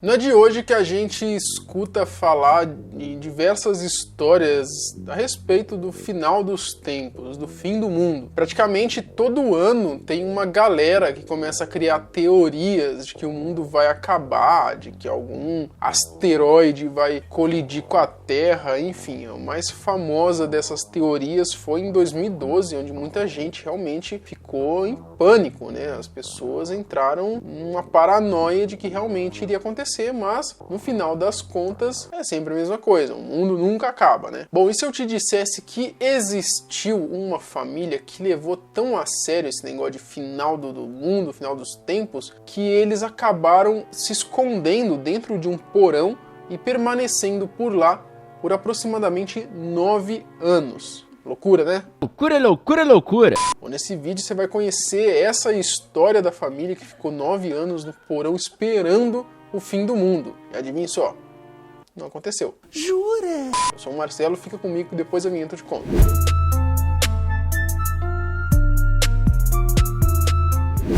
Não é de hoje que a gente escuta falar em diversas histórias a respeito do final dos tempos, do fim do mundo. Praticamente todo ano tem uma galera que começa a criar teorias de que o mundo vai acabar, de que algum asteroide vai colidir com a Terra, enfim. A mais famosa dessas teorias foi em 2012, onde muita gente realmente ficou em pânico, né? As pessoas entraram numa paranoia de que realmente iria acontecer. Mas no final das contas é sempre a mesma coisa, o mundo nunca acaba, né? Bom, e se eu te dissesse que existiu uma família que levou tão a sério esse negócio de final do mundo, final dos tempos, que eles acabaram se escondendo dentro de um porão e permanecendo por lá por aproximadamente 9 anos. Loucura, né? Loucura, loucura, loucura! Bom, nesse vídeo você vai conhecer essa história da família que ficou 9 anos no porão esperando o fim do mundo. E adivinha só, não aconteceu. Jura? Eu sou o Marcelo, fica comigo que depois a vinheta eu te conto.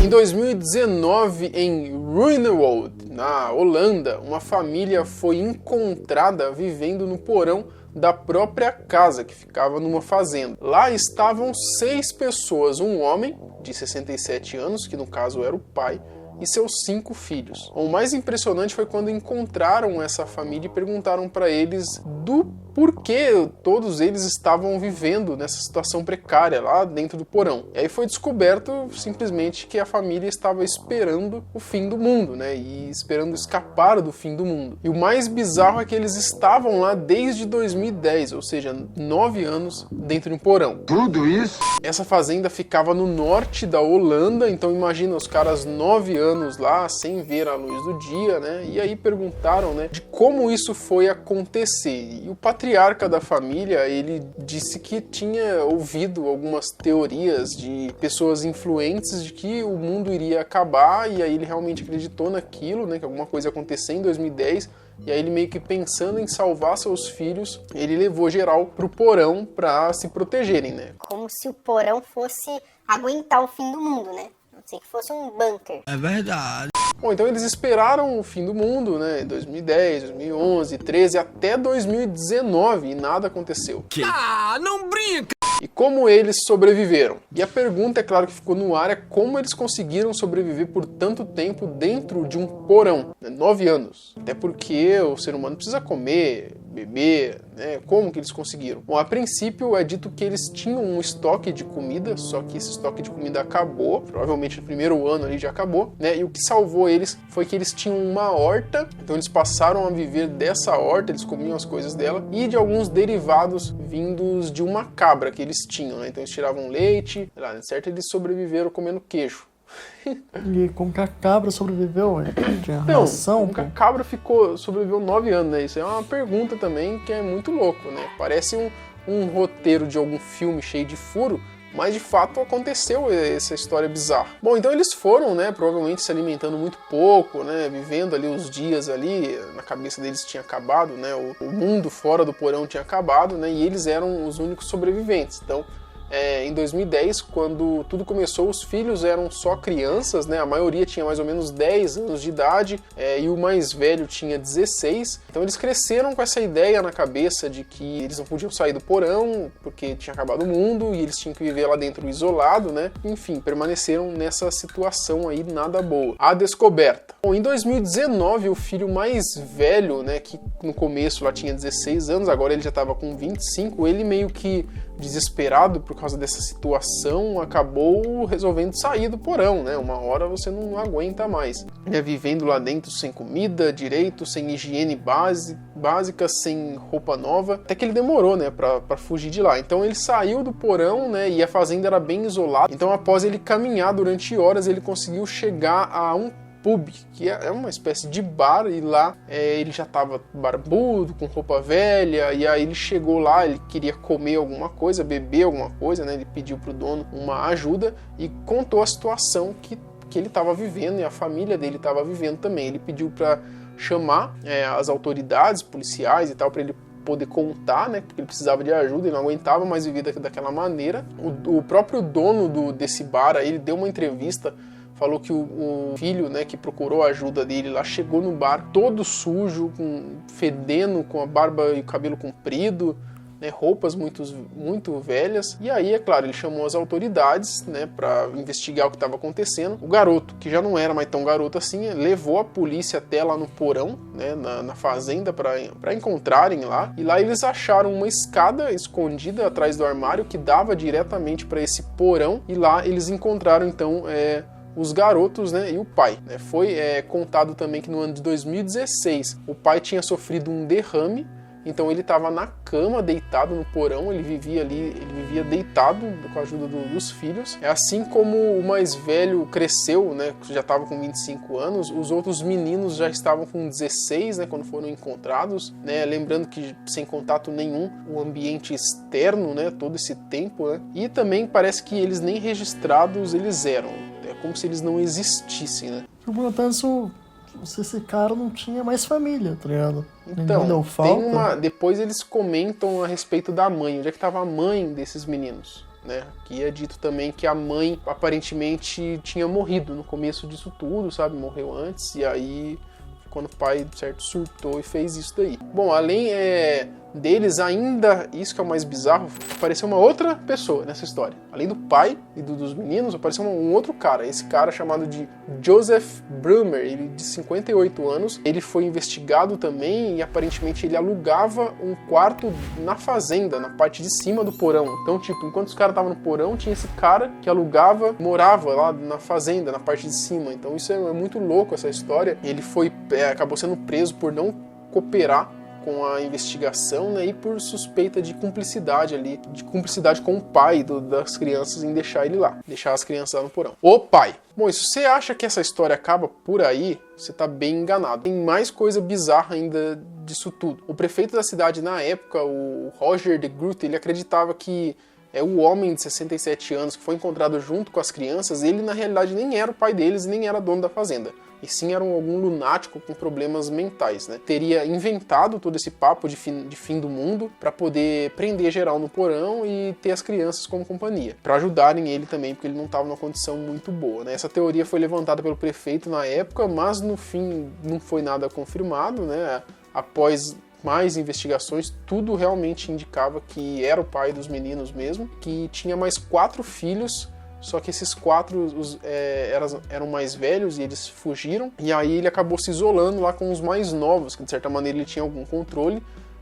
Em 2019, em Ruinewold, na Holanda, uma família foi encontrada vivendo no porão da própria casa, que ficava numa fazenda. Lá estavam 6 pessoas, um homem de 67 anos, que no caso era o pai, e seus 5 filhos. O mais impressionante foi quando encontraram essa família e perguntaram para eles do porquê todos eles estavam vivendo nessa situação precária lá dentro do porão. E aí foi descoberto simplesmente que a família estava esperando o fim do mundo, né? E esperando escapar do fim do mundo. E o mais bizarro é que eles estavam lá desde 2010, ou seja, 9 anos dentro de um porão. Tudo isso? Essa fazenda ficava no norte da Holanda, então imagina os caras 9 anos lá sem ver a luz do dia, né? E aí perguntaram, né, de como isso foi acontecer. E o patriarca da família, ele disse que tinha ouvido algumas teorias de pessoas influentes de que o mundo iria acabar, e aí ele realmente acreditou naquilo, né, que alguma coisa ia acontecer em 2010. E aí ele meio que pensando em salvar seus filhos, ele levou geral pro porão pra se protegerem, né? Como se o porão fosse aguentar o fim do mundo, né? Não sei que fosse um bunker. É verdade. Bom, então eles esperaram o fim do mundo, né? 2010, 2011, 13, até 2019 e nada aconteceu. Ah, não brinca! E como eles sobreviveram? E a pergunta, é claro, que ficou no ar é como eles conseguiram sobreviver por tanto tempo dentro de um porão, né? 9 anos. Até porque o ser humano precisa comer, beber, né? Como que eles conseguiram? Bom, a princípio é dito que eles tinham um estoque de comida, só que esse estoque de comida acabou, provavelmente no primeiro ano ali já acabou, né? E o que salvou eles foi que eles tinham uma horta, então eles passaram a viver dessa horta, eles comiam as coisas dela, e de alguns derivados vindos de uma cabra que eles tinham, né? Então eles tiravam leite, lá, certo? Eles sobreviveram comendo queijo. E como que a cabra sobreviveu? Tinha Não, ração, como que a cabra sobreviveu 9 anos, né? Isso é uma pergunta também que é muito louco, né? Parece um roteiro de algum filme cheio de furo, mas de fato aconteceu essa história bizarra. Bom, então eles foram, né, provavelmente se alimentando muito pouco, né, vivendo ali os dias ali, na cabeça deles tinha acabado, né, o mundo fora do porão tinha acabado, né, e eles eram os únicos sobreviventes. Então, em 2010, quando tudo começou, os filhos eram só crianças, né? A maioria tinha mais ou menos 10 anos de idade, e o mais velho tinha 16. Então eles cresceram com essa ideia na cabeça de que eles não podiam sair do porão porque tinha acabado o mundo e eles tinham que viver lá dentro isolado, né? Enfim, permaneceram nessa situação aí nada boa. A descoberta. Bom, em 2019, o filho mais velho, né, que no começo lá tinha 16 anos, agora ele já estava com 25, ele meio que desesperado por causa dessa situação, acabou resolvendo sair do porão, né? Uma hora você não aguenta mais. Vivendo lá dentro sem comida direito, sem higiene básica, sem roupa nova, até que ele demorou, né, pra fugir de lá. Então ele saiu do porão, né, e a fazenda era bem isolada. Então após ele caminhar durante horas, ele conseguiu chegar a um pub, que é uma espécie de bar, e lá ele já estava barbudo, com roupa velha, e aí ele chegou lá, ele queria comer alguma coisa, beber alguma coisa, né? Ele pediu pro dono uma ajuda e contou a situação que ele estava vivendo e a família dele estava vivendo também. Ele pediu para chamar as autoridades policiais e tal, para ele poder contar, né, porque ele precisava de ajuda, ele não aguentava mais viver daquela maneira. O próprio dono desse bar aí, ele deu uma entrevista falou que o filho, né, que procurou a ajuda dele lá, chegou no bar todo sujo, fedendo, com a barba e o cabelo comprido, né, roupas muito velhas. E aí, é claro, ele chamou as autoridades, né, para investigar o que estava acontecendo. O garoto, que já não era mais tão garoto assim, levou a polícia até lá no porão, né, na fazenda, para encontrarem lá. E lá eles acharam uma escada escondida atrás do armário que dava diretamente para esse porão. E lá eles encontraram, então, os garotos, né, e o pai. Né. Foi contado também que no ano de 2016 o pai tinha sofrido um derrame. Então ele estava na cama, deitado no porão, ele vivia deitado com a ajuda dos filhos. Assim como o mais velho cresceu, né, já estava com 25 anos, os outros meninos já estavam com 16, né, quando foram encontrados, né, lembrando que sem contato nenhum, o ambiente externo, né, todo esse tempo, né, e também parece que eles nem registrados eles eram, é como se eles não existissem, né. Tipo, eu penso, se esse cara não tinha mais família, tá ligado? Então, depois eles comentam a respeito da mãe, onde é que estava a mãe desses meninos, né? Que é dito também que a mãe aparentemente tinha morrido no começo disso tudo, sabe? Morreu antes, e aí quando o pai, certo, surtou e fez isso daí. Bom, além deles ainda, isso que é o mais bizarro, apareceu uma outra pessoa nessa história. Além do pai e dos meninos, apareceu um outro cara. Esse cara chamado de Joseph Brumer, ele de 58 anos. Ele foi investigado também e aparentemente ele alugava um quarto na fazenda, na parte de cima do porão. Então, tipo, enquanto os caras estavam no porão, tinha esse cara que alugava, morava lá na fazenda, na parte de cima. Então isso é muito louco, essa história. Ele acabou sendo preso por não cooperar com a investigação, né, e por suspeita de cumplicidade ali, de cumplicidade com o pai das crianças em deixar as crianças lá no porão. O pai. Bom, se você acha que essa história acaba por aí, você tá bem enganado. Tem mais coisa bizarra ainda disso tudo. O prefeito da cidade na época, o Roger de Groot, ele acreditava que o homem de 67 anos que foi encontrado junto com as crianças, ele na realidade nem era o pai deles e nem era dono da fazenda. E sim era algum lunático com problemas mentais, né? Teria inventado todo esse papo de fim do mundo para poder prender geral no porão e ter as crianças como companhia, para ajudarem ele também, porque ele não estava numa condição muito boa, né? Essa teoria foi levantada pelo prefeito na época, mas no fim não foi nada confirmado, né? Após mais investigações, tudo realmente indicava que era o pai dos meninos mesmo, que tinha mais 4 filhos. Só que esses 4 eram mais velhos e eles fugiram. E aí ele acabou se isolando lá com os mais novos, que de certa maneira ele tinha algum controle,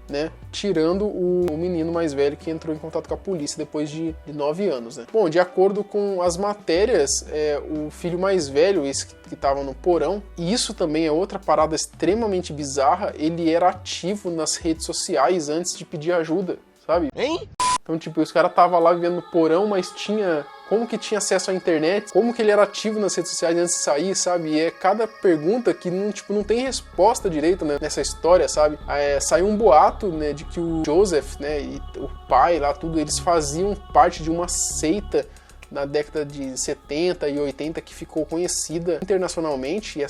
né? Tirando o menino mais velho que entrou em contato com a polícia depois de 9 anos, né? Bom, de acordo com as matérias, o filho mais velho, esse que estava no porão, e isso também é outra parada extremamente bizarra, ele era ativo nas redes sociais antes de pedir ajuda, sabe? Hein? Então, tipo, os caras estavam lá vivendo no porão, mas como que tinha acesso à internet, como que ele era ativo nas redes sociais antes de sair, sabe? E é cada pergunta que não tem resposta direito, né, nessa história, sabe? Saiu um boato, né, de que o Joseph, né, e o pai lá, tudo, eles faziam parte de uma seita na década de 70 e 80 que ficou conhecida internacionalmente e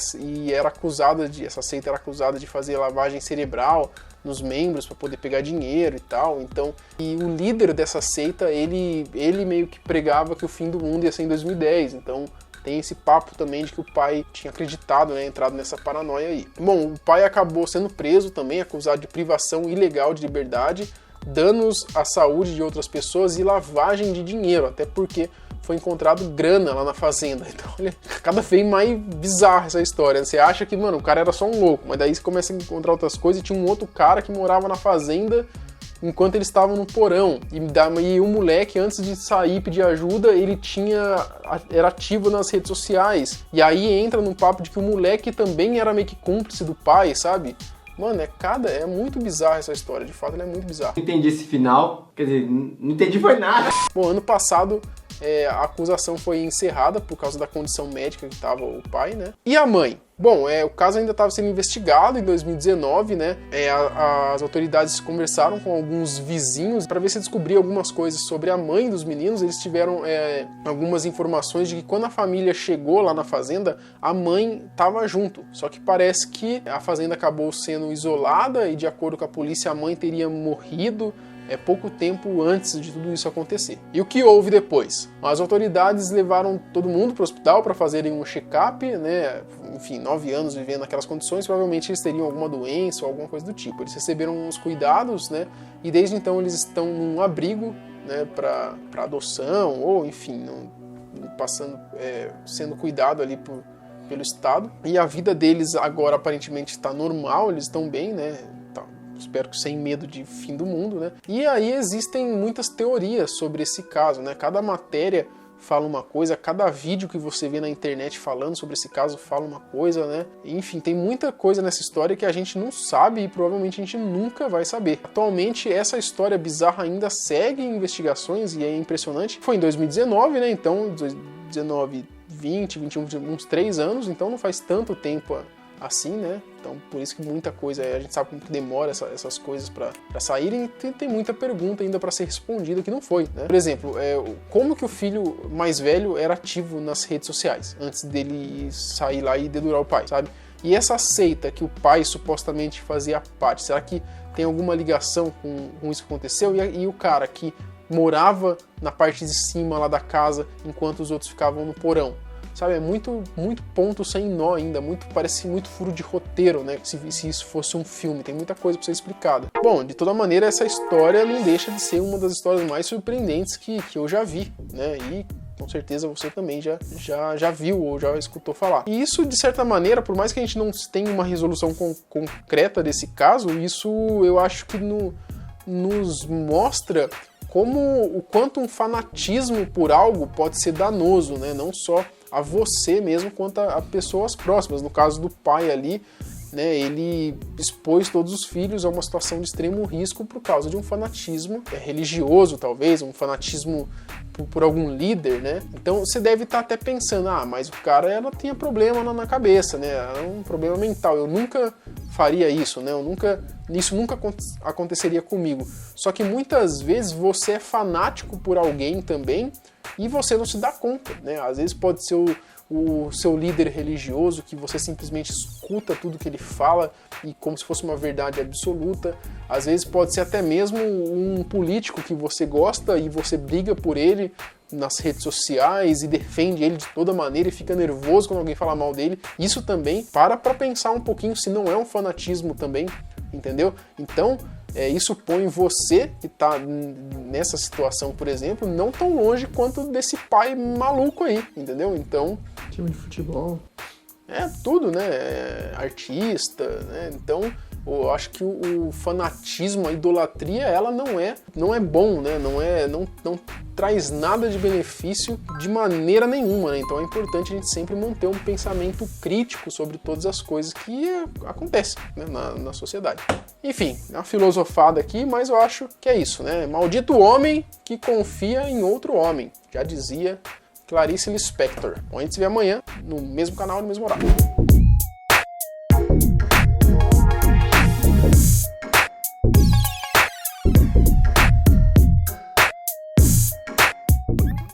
essa seita era acusada de fazer lavagem cerebral nos membros para poder pegar dinheiro e tal. Então, e o líder dessa seita, ele meio que pregava que o fim do mundo ia ser em 2010. Então, tem esse papo também de que o pai tinha acreditado, né, entrado nessa paranoia aí. Bom, o pai acabou sendo preso também, acusado de privação ilegal de liberdade, danos à saúde de outras pessoas e lavagem de dinheiro, até porque foi encontrado grana lá na fazenda. Então, olha, cada vez mais bizarra essa história. Você acha que, mano, o cara era só um louco, mas daí você começa a encontrar outras coisas e tinha um outro cara que morava na fazenda enquanto eles estavam no porão. E o moleque, antes de sair e pedir ajuda, ele era ativo nas redes sociais. E aí entra no papo de que o moleque também era meio que cúmplice do pai, sabe? Mano, é muito bizarra essa história. De fato, ela é muito bizarra. Não entendi esse final. Quer dizer, não entendi foi nada. Bom, ano passado a acusação foi encerrada por causa da condição médica que estava o pai, né? E a mãe? Bom, o caso ainda estava sendo investigado em 2019, né? As autoridades conversaram com alguns vizinhos para ver se descobriam algumas coisas sobre a mãe dos meninos. Eles tiveram algumas informações de que quando a família chegou lá na fazenda, a mãe estava junto. Só que parece que a fazenda acabou sendo isolada e, de acordo com a polícia, a mãe teria morrido pouco tempo antes de tudo isso acontecer. E o que houve depois? As autoridades levaram todo mundo para o hospital para fazerem um check-up, né? Enfim, 9 anos vivendo naquelas condições, provavelmente eles teriam alguma doença ou alguma coisa do tipo. Eles receberam os cuidados, né? E desde então eles estão num abrigo, né? Para adoção ou, enfim, sendo cuidado ali pelo Estado. E a vida deles agora aparentemente está normal, eles estão bem, né? Espero que sem medo de fim do mundo, né? E aí existem muitas teorias sobre esse caso, né? Cada matéria fala uma coisa, cada vídeo que você vê na internet falando sobre esse caso fala uma coisa, né? Enfim, tem muita coisa nessa história que a gente não sabe e provavelmente a gente nunca vai saber. Atualmente, essa história bizarra ainda segue em investigações e é impressionante. Foi em 2019, né? Então, 2019, 20, 21, uns 3 anos, então não faz tanto tempo assim, né? Então, por isso que muita coisa, a gente sabe como que demora essas coisas para saírem, e tem muita pergunta ainda para ser respondida que não foi, né? Por exemplo, como que o filho mais velho era ativo nas redes sociais antes dele sair lá e dedurar o pai, sabe? E essa seita que o pai supostamente fazia parte, será que tem alguma ligação com isso que aconteceu? E o cara que morava na parte de cima lá da casa enquanto os outros ficavam no porão? Sabe, é muito ponto sem nó ainda, parece muito furo de roteiro, né? Se isso fosse um filme, tem muita coisa para ser explicada. Bom, de toda maneira, essa história não deixa de ser uma das histórias mais surpreendentes que eu já vi, né? E com certeza você também já viu ou já escutou falar. E isso, de certa maneira, por mais que a gente não tenha uma resolução concreta desse caso, isso eu acho que nos mostra o quanto um fanatismo por algo pode ser danoso, né? Não só a você mesmo, quanto a pessoas próximas. No caso do pai ali, né, ele expôs todos os filhos a uma situação de extremo risco por causa de um fanatismo religioso, talvez, um fanatismo por algum líder, né? Então você deve estar até pensando, mas o cara, ela tinha problema na cabeça, né? Era um problema mental, eu nunca faria isso, né? Isso nunca aconteceria comigo. Só que muitas vezes você é fanático por alguém também e você não se dá conta, né? Às vezes pode ser o seu líder religioso, que você simplesmente escuta tudo que ele fala e como se fosse uma verdade absoluta. Às vezes pode ser até mesmo um político que você gosta e você briga por ele nas redes sociais e defende ele de toda maneira e fica nervoso quando alguém fala mal dele. Isso também, para pensar um pouquinho se não é um fanatismo também, entendeu? Então, isso põe você, que está nessa situação, por exemplo, não tão longe quanto desse pai maluco aí, entendeu? Então... Time de futebol. Tudo, né? Artista, né? Então, eu acho que o fanatismo, a idolatria, ela não é bom, né? Não traz nada de benefício de maneira nenhuma, né? Então é importante a gente sempre manter um pensamento crítico sobre todas as coisas que acontecem, né, na sociedade. Enfim, é uma filosofada aqui, mas eu acho que é isso, né? Maldito homem que confia em outro homem, já dizia Clarice Lispector. Bom, a gente se vê amanhã, no mesmo canal, no mesmo horário.